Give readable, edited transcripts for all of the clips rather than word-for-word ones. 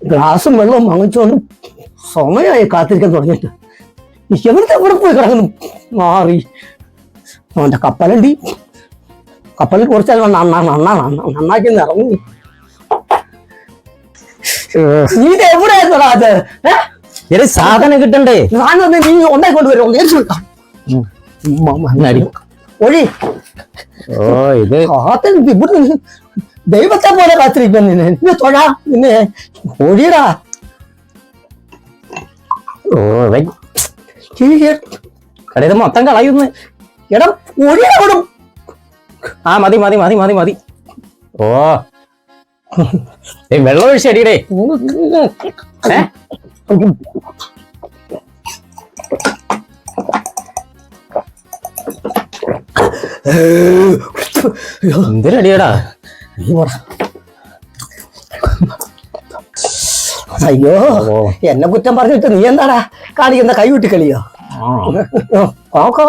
ഗ്ലാസും വെള്ളവും വാങ്ങിച്ചോണ്ട് സമയമായി കാത്തിരിക്കാൻ തുടങ്ങിയിട്ട് എവിടുത്തെ എവിടെ പോയി കിടക്കുന്നു മാറി. അവന്റെ കപ്പലണ്ടി കപ്പലിൽ കുറച്ചാൽ നന്നാക്കി ഇറങ്ങി. നീ എവിടെയായിരുന്നടാ അത്? സാധനം കിട്ടണ്ടേ? സാധനം നീ ഉണ്ടാക്കി കൊണ്ടുവരും. ഒഴി ഇത് ഇവിടുന്ന് ദൈവത്തെ പോലെ കാത്തിരിക്കാൻ നിന്നെ തൊഴാ നിന്നെ ഒഴിയടാ. കടയിൽ മൊത്തം കളയുന്നു. എടാ ഒഴിയടും. മതി മതി മതി മതി മതി. വെള്ളം ഒഴിച്ചടിയടേ. എന്തിനടിയടാ? അയ്യോ എന്നെ കുറ്റം പറഞ്ഞിട്ട് നീ എന്താടാ കാണിക്കുന്ന കൈവിട്ടി കളിയോ? ഇറക്ക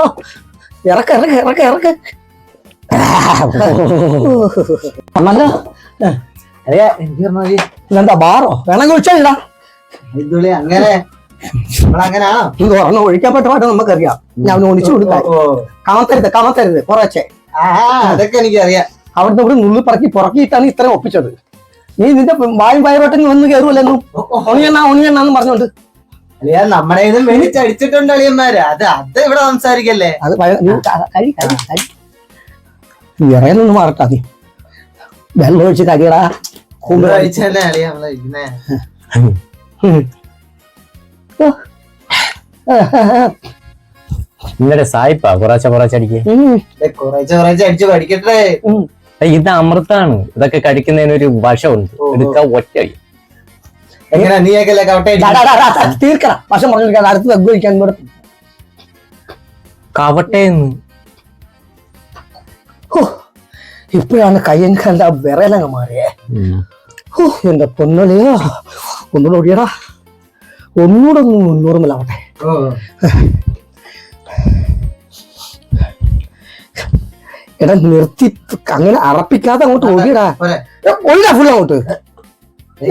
ഇറക്ക ഇറക്ക ഇറക്ക. അമ്മല്ലോ എന്താ ബാറോ വേണമെങ്കിൽ ഒഴിച്ചാ അങ്ങനെ ഇത് തുറന്ന് ഒഴിക്കാൻ പറ്റുമായിട്ട് നമുക്കറിയാം. ഞാൻ ഒഴിച്ചു കൊടുക്കാം. കമത്തരുത് കമത്തരുത് കുറച്ചേ. അതൊക്കെ എനിക്കറിയാം. അവിടുന്ന് ഇവിടെ നുള്ളി പുറക്കിയിട്ടാണ് ഇത്രയും ഒപ്പിച്ചത്. നീ നിന്റെ വായും പയറോട്ടെങ്കിൽ വന്ന് കയറുമല്ലെന്നും ഒണിയെണ്ണാന്ന് പറഞ്ഞോണ്ട് നമ്മുടെ മേടിച്ചടിച്ചിട്ടുണ്ട് അളിയന്മാര്. അത് ഇവിടെ സംസാരിക്കല്ലേ. അത് ഇറയൊന്നും മാറട്ടാ. നീ വെള്ളം ഒഴിച്ച് കരിയടാ. കഴിച്ചല്ലേ അളിയ നമ്മളെ ഇരിക്കുന്നേ. ഇന്നലെ സായിപ്പാ കുറച്ചടിക്ക്. കുറച്ച് അടിച്ച് പഠിക്കട്ടെ. ഇത് അമൃതാണ്. ഇതൊക്കെ കഴിക്കുന്നതിനൊരു വശമുണ്ട്. എടുക്കാൻ ഒറ്റടി. എങ്ങനെ നീയൊക്കെ തീർക്കറ വശം പറഞ്ഞിരിക്കാൻ അടുത്ത് വെഗ് കഴിക്കാൻ കവട്ടേന്ന്. ഇപ്പോഴാണ് കയ്യൻ്റെ വിറലങ്ങ് മാറിയേ. എന്റെ പൊന്നളിയോ ഒന്നുകൂടെ ഓടിയടാ. ഒന്നുകൂടെ ഒന്ന് നോർമലാവട്ടെ. എടാ നിർത്തി അങ്ങനെ അറപ്പിക്കാതെ അങ്ങോട്ട് ഓടിയടാ. ഒഴിടാ ഫുൾ അങ്ങോട്ട്.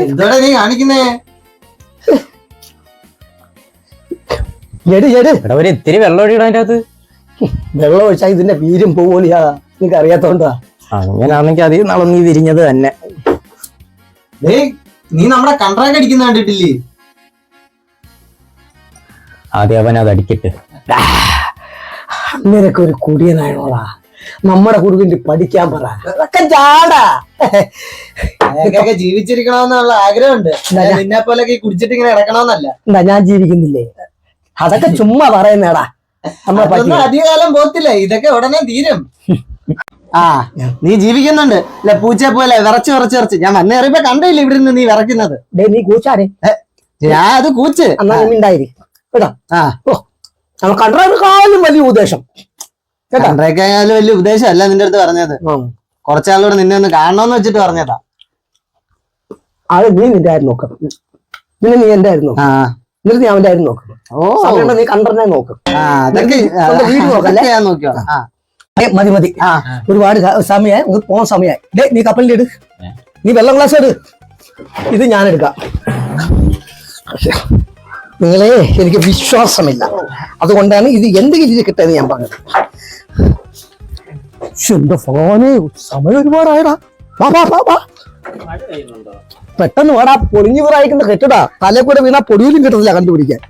എന്തോടാ നീ കാണിക്കുന്നേ? ഒരു ഇത്തിരി വെള്ളം ഒഴിക്കണം അതിന്റെ അകത്ത്. വെള്ളം ഒഴിച്ചാൽ ഇതിന്റെ വീര്യം പോവോളിയാ. നിനക്ക് അറിയാത്തോണ്ടാ. അങ്ങനാണെങ്കിൽ അതിൽ നാളെ നീ വിരിഞ്ഞത് തന്നെ. നീ നമ്മുടെ കണ്ട്രാക്ട് അടിക്കുന്ന കണ്ടിട്ടില്ലേ? ആദ്യം അവൻ അത് അടിക്കട്ടെ. നിനക്ക് ഒരു കുടിയനായോളാ. നമ്മുടെ കുടുംബത്തിൽ പഠിക്കാൻ പറ. അതൊക്കെ ജാടാ. ജീവിച്ചിരിക്കണമെന്നുള്ള ആഗ്രഹമുണ്ട്. നിന്നെ പോലെ കുടിച്ചിട്ട് ഇങ്ങനെ ഇറക്കണമെന്നല്ല. എന്താ ഞാൻ ജീവിക്കുന്നില്ലേ? അതൊക്കെ ചുമ്മാ പറയുന്നേടാ. അധികകാലം പോത്തില്ല. ഇതൊക്കെ ഉടനെ തീരും. നീ ജീവിക്കുന്നുണ്ട്. അല്ല പൂച്ചയെ പോലെ വിറച്ച് വിറച്ച് വിറച്ച്. ഞാൻ വന്ന കയറിയപ്പോ കണ്ടില്ല ഇവിടെ നിന്ന് നീ വിറയ്ക്കുന്നത്. നീ കൂച്ചാരെ? ഞാൻ അത് കൂച്ച് ഉണ്ടായി കേട്ടോ. കണ്ടാലും വലിയ ഉദ്ദേശം. കണ്ടേക്കായാലും വലിയ ഉദ്ദേശമല്ല നിന്റെ അടുത്ത് പറഞ്ഞത്. കുറച്ചാളോട് നിന്നെ ഒന്ന് കാണണമെന്ന് വെച്ചിട്ട് പറഞ്ഞതാ. അത് നീ നിന്റെ ആയിരുന്നു നോക്കാം. പിന്നെ നീ എന്റെ ആയിരുന്നു. എന്നിട്ട് നീ അവന്റെ ആയിരുന്നു നോക്കും. നീ കണ്ടറിനെ നോക്കും. വീട് നോക്കല്ലേ? നോക്കിയോ? മതി മതി. ഒരുപാട് സമയമായി. പോകാൻ സമയമായി. നീ കപ്പലിന്റെ ഇട്. നീ വെള്ളം ഗ്ലാസ് ഇട്. ഇത് ഞാൻ എടുക്കാം. നിങ്ങളെ എനിക്ക് വിശ്വാസമില്ല. അതുകൊണ്ടാണ് ഇത് എന്തെങ്കിലും ഇത് കിട്ടുന്നത് ഞാൻ പറഞ്ഞത്. എന്റെ ഫോന് സമയം ഒരുപാടായടാ. പെട്ടെന്ന് വേടാ. പൊളിഞ്ഞു വീറായിക്കുന്ന കെട്ടിടാ. തലേ കൂടെ വീണാ പൊടിയിലും കിട്ടത്തില്ല കണ്ടുപിടിക്കാൻ.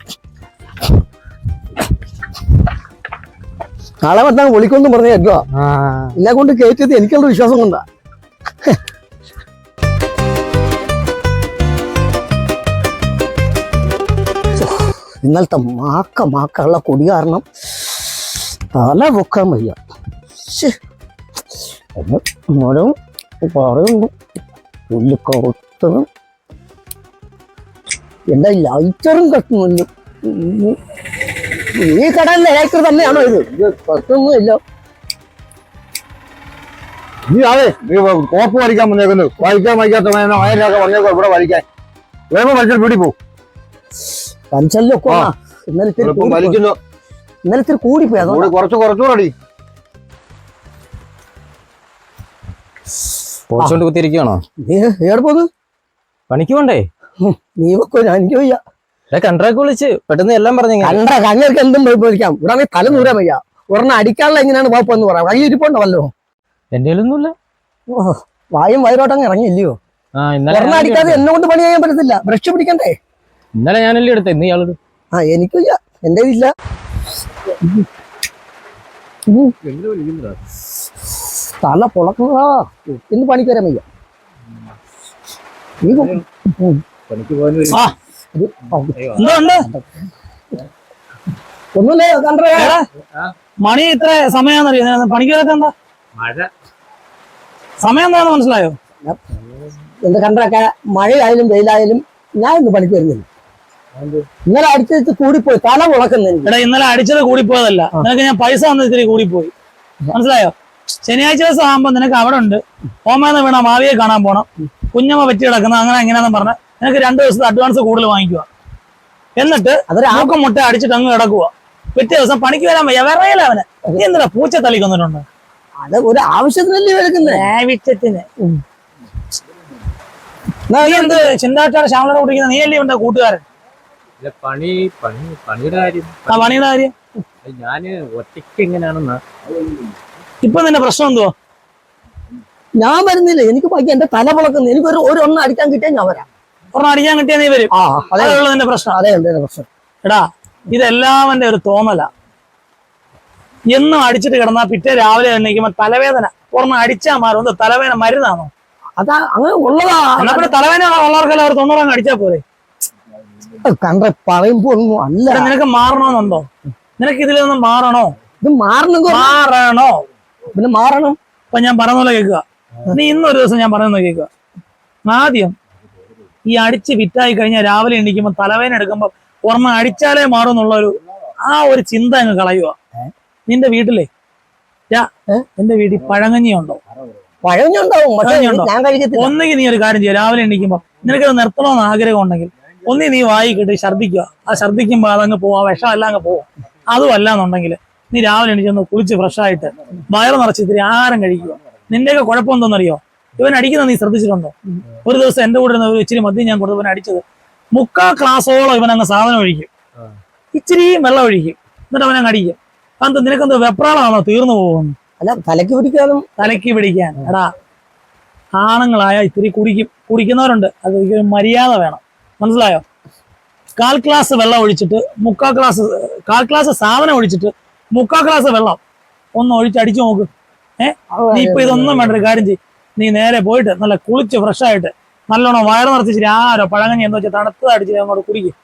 നാളെ മറ്റാ വിളിക്കൊന്നും പറഞ്ഞ കേട്ടോ. എന്നെ കൊണ്ട് കയറ്റിയത് എനിക്കുള്ള വിശ്വാസം കൊണ്ടാ. ഇന്നലത്തെ മാക്കുള്ള കൊടി കാരണം തല പൊക്കാൻ വയ്യ. മരം പറയുന്നു പുല്ലുക്കൊത്തും എന്റെ ലൈറ്ററും കത്തുന്നുണ്ട്. ഈ കടലിലെ ലൈറ്റർ തന്നെയാണോ ഇത്? കത്തൊന്നുമില്ല. നീ അതെ നീ കോപ്പ് വലിക്കാൻ വന്നേക്കുന്നു. വായിക്കാത്ത വയനൊക്കെ വന്നേക്കോ ഇവിടെ വലിക്കാൻ. വേഗം വലിച്ചിട്ട് വീട്ടിൽ പോകും. പഞ്ചല്ലൊക്കെ ഇന്നലത്തെ കൂടിപ്പോയി. അതുകൊണ്ട് കുറച്ചുകൂടി പോച്ചോണ്ട് കുത്തിയിരിക്കുകയാണോ? നീ എവിടെ പോന്നു? പണിക്ക് പോണ്ടേ? നീ വെക്കോ, ഞാൻ എനിക്ക് വയ്യ. കണ്ട്രാക്ട് വിളിച്ച് പെട്ടെന്ന് എല്ലാം പറഞ്ഞു. കങ്ങൾക്ക് എന്തും വിളിക്കാം. ഇവിടെ തല നൂരാൻ വയ്യ. ഒരെണ്ണം അടിക്കാനുള്ള എങ്ങനെയാണ് കുഴപ്പമെന്ന് പറയാം. കൈ ഇരിപ്പുണ്ടോ വല്ലോ? എന്റെ കയ്യിലൊന്നുമില്ല. വായും വയറോട്ടങ്ങ് ഇറങ്ങിയില്ലയോ? ഒരെണ്ണം അടിക്കാതെ എന്നെ കൊണ്ട് പണി ചെയ്യാൻ പറ്റത്തില്ല. ബ്രഷ് പിടിക്കണ്ടേ? ഇന്നലെ ഞാനല്ലേ എടുത്തേ, ഇന്ന് ഇയാളെടു. എനിക്കും ഇല്ല, എന്റെ ഇല്ല. തല പൊളക്കുന്നതാ. ഇന്ന് പണിക്ക് വരാൻ വയ്യ. ഒന്നുമില്ലേ കണ്ടേ? മണി ഇത്ര സമയാന്നറിയോ? പണിക്ക് എന്താ സമയം എന്താന്ന് മനസ്സിലായോ? എന്താ കണ്ടൊക്കെ മഴയായാലും വെയിലായാലും ഞാൻ ഇന്ന് പണിക്ക് വരുന്നില്ല. ഇന്നലെ അടിച്ചു കൂടിപ്പോയി, തല മുളക്കുന്നില്ല. എടാ, ഇന്നലെ അടിച്ചത് കൂടിപ്പോയതല്ല, നിനക്ക് ഞാൻ പൈസ തന്ന ഇത്തിരി കൂടിപ്പോയി, മനസ്സിലായോ? ശനിയാഴ്ച ദിവസം ആകുമ്പോ നിനക്ക് അവിടെ ഉണ്ട് ഓമേന്ന് വീണ മാവിയെ കാണാൻ പോണം, കുഞ്ഞമ്മ പറ്റി കിടക്കുന്ന അങ്ങനെ എങ്ങനെയാന്ന് പറഞ്ഞ നിനക്ക് 2 ദിവസത്തെ അഡ്വാൻസ് കൂടുതൽ വാങ്ങിക്കുക. എന്നിട്ട് ആക്കം മുട്ട അടിച്ചിട്ട് അങ്ങ് കിടക്കുക. പിറ്റേ ദിവസം പണിക്ക് വരാൻ വയ്യ, വിറയല അവന്. നീ എന്തിനാ പൂച്ച തള്ളി കൊന്നിട്ടുണ്ട്? അത് ഒരു ആവശ്യത്തിനല്ലേ എടുക്കുന്നത്. ആവശ്യത്തിന് നീ എന്ത് ചിന്താച്ചാണ് ശ്യാമള കുടിക്കുന്ന? നീ അല്ലേ ഉണ്ട് കൂട്ടുകാരൻ? പണിയുടെ കാര്യം പണിയുടെ കാര്യം ഞാന് ഒറ്റയ്ക്ക് എങ്ങനെയാണെന്നാ. ഇപ്പൊ നിന്റെ പ്രശ്നം എന്തുവാ? ഞാൻ വരുന്നില്ല, എനിക്ക് ബാക്കി എന്റെ തല പൊളക്കുന്നു. എനിക്ക് ഒരു ഒരെണ്ണം അടിക്കാൻ കിട്ടിയാൽ ഞാൻ വരാം. ഒരെണ്ണം അടിക്കാൻ കിട്ടിയാൽ നീ വരും. അതേയുള്ളൂ നിന്റെ പ്രശ്നം. അതേ എന്റെ പ്രശ്നം. എടാ, ഇതെല്ലാവന്റെ ഒരു തോന്നല. എന്നും അടിച്ചിട്ട് കിടന്നാ പിറ്റേ രാവിലെ എണ്ണീക്കുമ്പോ തലവേദന. ഒരെണ്ണം അടിച്ചാൽ മാറും. തലവേദന മരുന്നാണോ? അതാ അങ്ങനെ ഉള്ളതാ. എന്നാ പിന്നെ തലവേദന ഉള്ളവർക്കെല്ലാം ഒരു 90 അടിച്ചാൽ പോരെ? കണ്ട പറയുമ്പോ ഒന്നും അല്ല. നിനക്ക് മാറണമെന്നുണ്ടോ? നിനക്ക് ഇതിലൊന്നും മാറണോ? ഇത് മാറണോ? പിന്നെ മാറണം. ഇപ്പൊ ഞാൻ പറയുന്ന കേൾക്കുക. നീ ഇന്നൊരു ദിവസം ഞാൻ പറയുന്നത് കേൾക്കുക. ആദ്യം ഈ അടിച്ച് വിറ്റായി കഴിഞ്ഞാൽ രാവിലെ എണീക്കുമ്പോ തലവേദന എടുക്കുമ്പോ ഒരെണ്ണം അടിച്ചാലേ മാറും എന്നുള്ള ഒരു ചിന്ത അങ്ങ് കളയുക. നിന്റെ വീട്ടിലെ നിന്റെ വീട്ടിൽ പഴങ്കഞ്ഞി ഉണ്ടോ? ഒന്നെങ്കിൽ നീ ഒരു കാര്യം ചെയ്യുക. രാവിലെ എണീക്കുമ്പോ നിനക്കത് നിർത്തണമെന്ന് ആഗ്രഹം ഉണ്ടെങ്കിൽ ഒന്നീ നീ വായി കിട്ടി ഛർദ്ദിക്കുക. ആ ഛർദ്ദിക്കുമ്പോ അതങ്ങ് പോവാ, വിഷം എല്ലാം അങ്ങ് പോവും. അതും അല്ലാന്നുണ്ടെങ്കിൽ നീ രാവിലെ എണീച്ചൊന്ന് കുളിച്ച് ഫ്രഷായിട്ട് വയറ് നിറച്ച് ഇത്തിരി ആഹാരം കഴിക്കുക. നിന്റെയൊക്കെ കുഴപ്പം എന്തോന്നറിയോ? ഇവൻ അടിക്കുന്നത് നീ ശ്രദ്ധിച്ചിട്ടുണ്ടോ? ഒരു ദിവസം എന്റെ കൂടെ ഇച്ചിരി മദ്യം ഞാൻ കൊടുത്തവൻ അടിച്ചത് 3/4 ഗ്ലാസോളം ഇവൻ അങ്ങ് സാധനം ഒഴിക്കും, ഇച്ചിരിയും വെള്ളം ഒഴിക്കും, എന്നിട്ട് അവനങ്ങ് അടിക്കും. അത് നിനക്കെന്തോ വെപ്രാളാണോ തീർന്നു പോകുന്നു? അല്ല, തലയ്ക്ക് പിടിക്കാൻ. എടാ, ആണുങ്ങളായ ഇത്തിരി കുടിക്കുന്നവരുണ്ട്. അത് മര്യാദ വേണം, മനസ്സിലായോ? 1/4 ഗ്ലാസ് വെള്ളം ഒഴിച്ചിട്ട് 1/4 ഗ്ലാസ് സാധനം ഒഴിച്ചിട്ട് 3/4 ഗ്ലാസ് വെള്ളം ഒന്ന് ഒഴിച്ചടിച്ചു നോക്ക്. നീ ഇപ്പൊ ഇതൊന്നും വേണ്ട, ഒരു കാര്യം ചെയ്യും. നീ നേരെ പോയിട്ട് നല്ല കുളിച്ച് ഫ്രഷായിട്ട് നല്ലോണം വയറ് നിറച്ചിട്ട് ആരോ പഴങ്കഞ്ഞി എന്ന് വെച്ചാൽ തണുത്തത് അടിച്ചിട്ട് അങ്ങോട്ട് കുടിക്കും.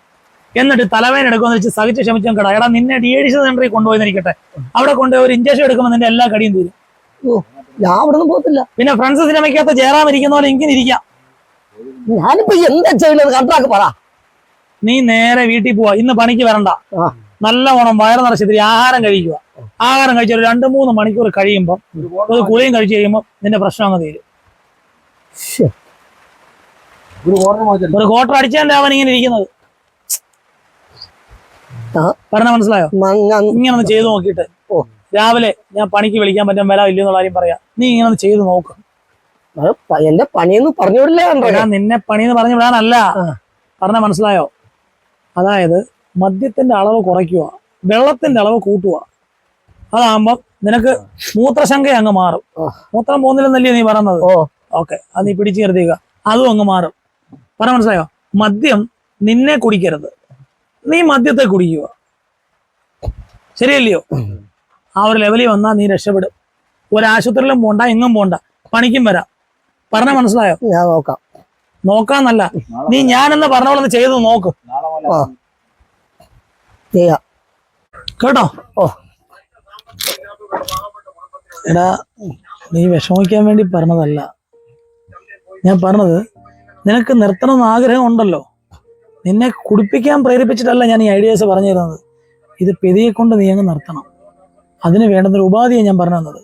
എന്നിട്ട് തലവേദന എടുക്കുമെന്ന് വെച്ച് സഹിച്ച് ക്ഷമിച്ചും കട. എടാ, നിന്നെ ഡീഡിഷൻ സെന്ററിൽ കൊണ്ടുപോയിരിക്കട്ടെ. അവിടെ കൊണ്ടുപോയി ഒരു ഇഞ്ചക്ഷൻ എടുക്കുമ്പോൾ നിന്റെ എല്ലാ കടിയും തീരും. ഞാൻ അവിടെ ഒന്നും പോകത്തില്ല. പിന്നെ ഫ്രണ്ട്സ് സിനിമയ്ക്കകത്ത് ജയറാം ഇരിക്കുന്ന പോലെ ഇങ്ങനെ ഇരിക്കാം. ഞാനിപ്പോ എന്താ ചെയ്യുന്നത് കണ്ടാക്ക് പറ. നീ നേരെ വീട്ടിൽ പോവാ. ഇന്ന് പണിക്ക് വരണ്ട. നല്ലവണ്ണം വയറ് നിറച്ചിട്ട് ആഹാരം കഴിക്കുക. ആഹാരം കഴിച്ച ഒരു 2-3 മണിക്കൂർ കഴിയുമ്പോൾ ഒരു കുളിയും കഴിച്ച് കഴിയുമ്പോൾ നിന്റെ പ്രശ്നം അങ്ങ് തീരും. ഒരു ക്വാർട്ടർ അടിച്ചാൽ അവൻ ഇങ്ങനെ ഇരിക്കുന്നത് പറഞ്ഞ മനസ്സിലായോ? ഇങ്ങനെ ഒന്ന് ചെയ്തു നോക്കിയിട്ട് രാവിലെ ഞാൻ പണിക്ക് വിളിക്കാൻ പറ്റാൻ വരാം ഇല്ലെന്നുള്ള കാര്യം പറയാം. നീ ഇങ്ങനെ ഒന്ന് ചെയ്ത് നോക്ക്. എന്റെ പണിയെന്ന് പറഞ്ഞു വിടില്ല. നിന്നെ പണിയെന്ന് പറഞ്ഞു വിടാനല്ല, പറഞ്ഞ മനസ്സിലായോ? അതായത് മദ്യത്തിന്റെ അളവ് കുറയ്ക്കുക, വെള്ളത്തിന്റെ അളവ് കൂട്ടുക. അതാകുമ്പം നിനക്ക് മൂത്രശങ്ക അങ്ങ് മാറും. മൂത്രം പോകുന്നില്ലെന്നല്ലേ നീ പറയുന്നത്? ഓക്കെ, അത് നീ പിടിച്ചു കരുതിക്കുക, അതും അങ്ങ് മാറും. പറഞ്ഞ മനസ്സിലായോ? മദ്യം നിന്നെ കുടിക്കരുത്, നീ മദ്യത്തെ കുടിക്കുക. ശരിയല്ലയോ? ആ ഒരു ലെവലിൽ വന്നാൽ നീ രക്ഷപ്പെടും. ഒരാശുപത്രിയിലും പോണ്ട, എങ്ങും പോണ്ട, പണിക്കും വരാം. പറഞ്ഞ മനസ്സിലായോ? ഞാൻ നോക്കാം. നോക്കാന്നല്ല, നീ ഞാനെന്ന് പറഞ്ഞ പോലെ ചെയ്ത് നോക്ക് കേട്ടോ. എടാ, നീ വിഷമിക്കാൻ വേണ്ടി പറഞ്ഞതല്ല ഞാൻ പറഞ്ഞത്. നിനക്ക് നിർത്തണമെന്ന് ആഗ്രഹം ഉണ്ടല്ലോ, നിന്നെ കുടിപ്പിക്കാൻ പ്രേരിപ്പിച്ചിട്ടല്ല ഞാൻ ഈ ഐഡിയാസ് പറഞ്ഞു തരുന്നത്. ഇത് പെതിയെ കൊണ്ട് നീ അങ്ങ് നിർത്തണം. അതിന് വേണ്ടുന്നൊരു ഉപാധിയാണ് ഞാൻ പറഞ്ഞു തന്നത്.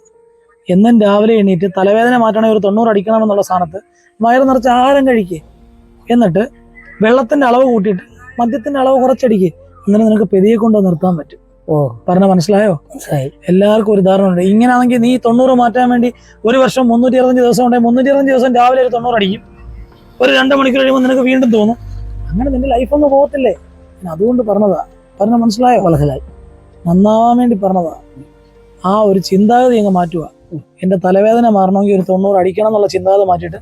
എന്നും രാവിലെ എണീറ്റ് തലവേദന മാറ്റണമെങ്കിൽ ഒരു 90 അടിക്കണമെന്നുള്ള സ്ഥാനത്ത് വയറ് നിറച്ച് ആഹാരം കഴിക്കുക. എന്നിട്ട് വെള്ളത്തിന്റെ അളവ് കൂട്ടിയിട്ട് മദ്യത്തിന്റെ അളവ് കുറച്ചടിക്കുക. അങ്ങനെ നിനക്ക് പെതിയെ കൊണ്ട് നിർത്താൻ പറ്റും. പറഞ്ഞ മനസ്സിലായോ? എല്ലാവർക്കും ഒരു ധാരണയുണ്ട്. ഇങ്ങനെയാണെങ്കിൽ നീ 90 മാറ്റാൻ വേണ്ടി ഒരു വർഷം 365 ദിവസം ഉണ്ടെങ്കിൽ 365 ദിവസം രാവിലെ ഒരു 90 അടിക്കും. ഒരു 2 മണിക്കൂർ കഴിയുമ്പോൾ നിനക്ക് വീണ്ടും തോന്നും. അങ്ങനെ നിന്റെ ലൈഫൊന്നും പോകത്തില്ലേ? ഞാൻ അതുകൊണ്ട് പറഞ്ഞതാ. പറഞ്ഞ മനസ്സിലായോ? മനസ്സിലായി. നന്നാവാൻ വേണ്ടി പറഞ്ഞതാ. ആ ഒരു ചിന്താഗതി അങ്ങ് മാറ്റുക. എന്റെ തലവേദന മാറണമെങ്കിൽ ഒരു 90 അടിക്കണം എന്നുള്ള ചിന്താഗതി മാറ്റിയിട്ട്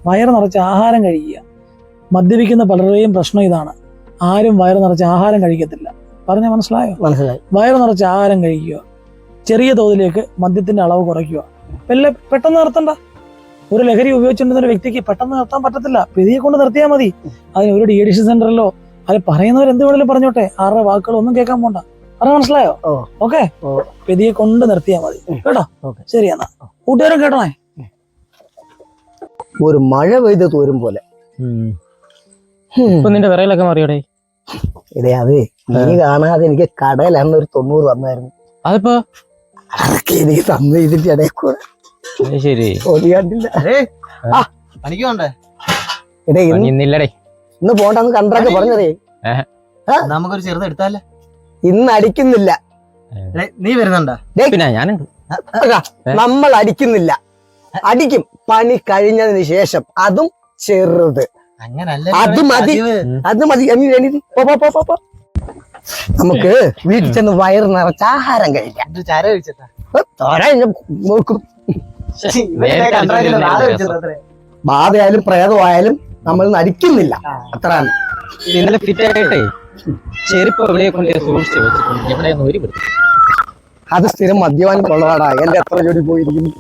വയറ് നിറച്ച് ആഹാരം കഴിക്കുക. മദ്യപിക്കുന്ന പലരുടെയും പ്രശ്നം ഇതാണ്. ആരും വയറ് നിറച്ച് ആഹാരം കഴിക്കത്തില്ല. പറഞ്ഞ മനസ്സിലായോ? മനസ്സിലായി. വയറ് നിറച്ച് ആഹാരം കഴിക്കുക, ചെറിയ തോതിലേക്ക് മദ്യത്തിന്റെ അളവ് കുറയ്ക്കുക. പെട്ടെന്ന് നിർത്തണ്ട. ഒരു ലഹരി ഉപയോഗിച്ചിട്ടുണ്ടെന്ന ഒരു വ്യക്തിക്ക് പെട്ടെന്ന് നിർത്താൻ പറ്റത്തില്ല. പെതിയെ കൊണ്ട് നിർത്തിയാൽ മതി. അതിന് ഒരു ഡീഡിഷൻ സെന്ററിലോ അത് പറയുന്നവർ എന്ത് വേണമെങ്കിലും പറഞ്ഞോട്ടെ, ആരുടെ വാക്കുകൾ ഒന്നും കേൾക്കാൻ പോണ്ട. പറഞ്ഞ മനസ്സിലായോ? ഓക്കെ, പെതിയെ കൊണ്ട് നിർത്തിയാൽ മതി കേട്ടോ. ശരി എന്നാ കൂട്ടുകാരും കേട്ടോണേ. ഒരു മഴ പെയ്ത് തോരും പോലെ. ഇപ്പൊ നിന്റെ വിറയിലൊക്കെ മാറിയോടെ? ഇടേ അതെ, നീ കാണാതെ എനിക്ക് കടയിൽ അന്ന് ഒരു 90 തന്നായിരുന്നു. അതിപ്പോ അതൊക്കെ എനിക്ക് തന്നു ഇതിന്റെ ഇടയിൽ കൂടെ. ശരി, കണ്ടില്ല. പണിക്ക് പോണ്ടേ? ഇടേ ഇന്നില്ലടേ, ഇന്ന് പോണ്ടെന്ന് കണ്ടൊക്കെ പറഞ്ഞതേ. നമുക്കൊരു ചെറുത് എടുത്താലേ? ഇന്ന് അടിക്കുന്നില്ല. നീ വരുന്നുണ്ടാ? പിന്നെ ഞാനുണ്ട്. നമ്മൾ അടിക്കുന്നില്ല, അടിക്കും പണി കഴിഞ്ഞതിന് ശേഷം. അതും ചെറുത്. അത് മതി, അത് മതി. നമുക്ക് വീട്ടിൽ ചെന്ന് വയറ് നിറച്ച് ആഹാരം കഴിക്കാം. ബാധയായാലും പ്രേതമായാലും നമ്മൾ നടിക്കുന്നില്ല. അത്രയാണ്. ഇന്നലെ ഫിറ്റ് ആയിട്ടേ ചെരുപ്പ് എവിടെ കൊണ്ട് സൂക്ഷിച്ചു വെച്ചിട്ടുണ്ട്. എവിടെയൊന്നും ഒരു അത് സ്ഥിരം മദ്യപാനം കൊള്ളവാടാ. എന്റെ എത്ര ജോലി പോയിരിക്കുന്നു.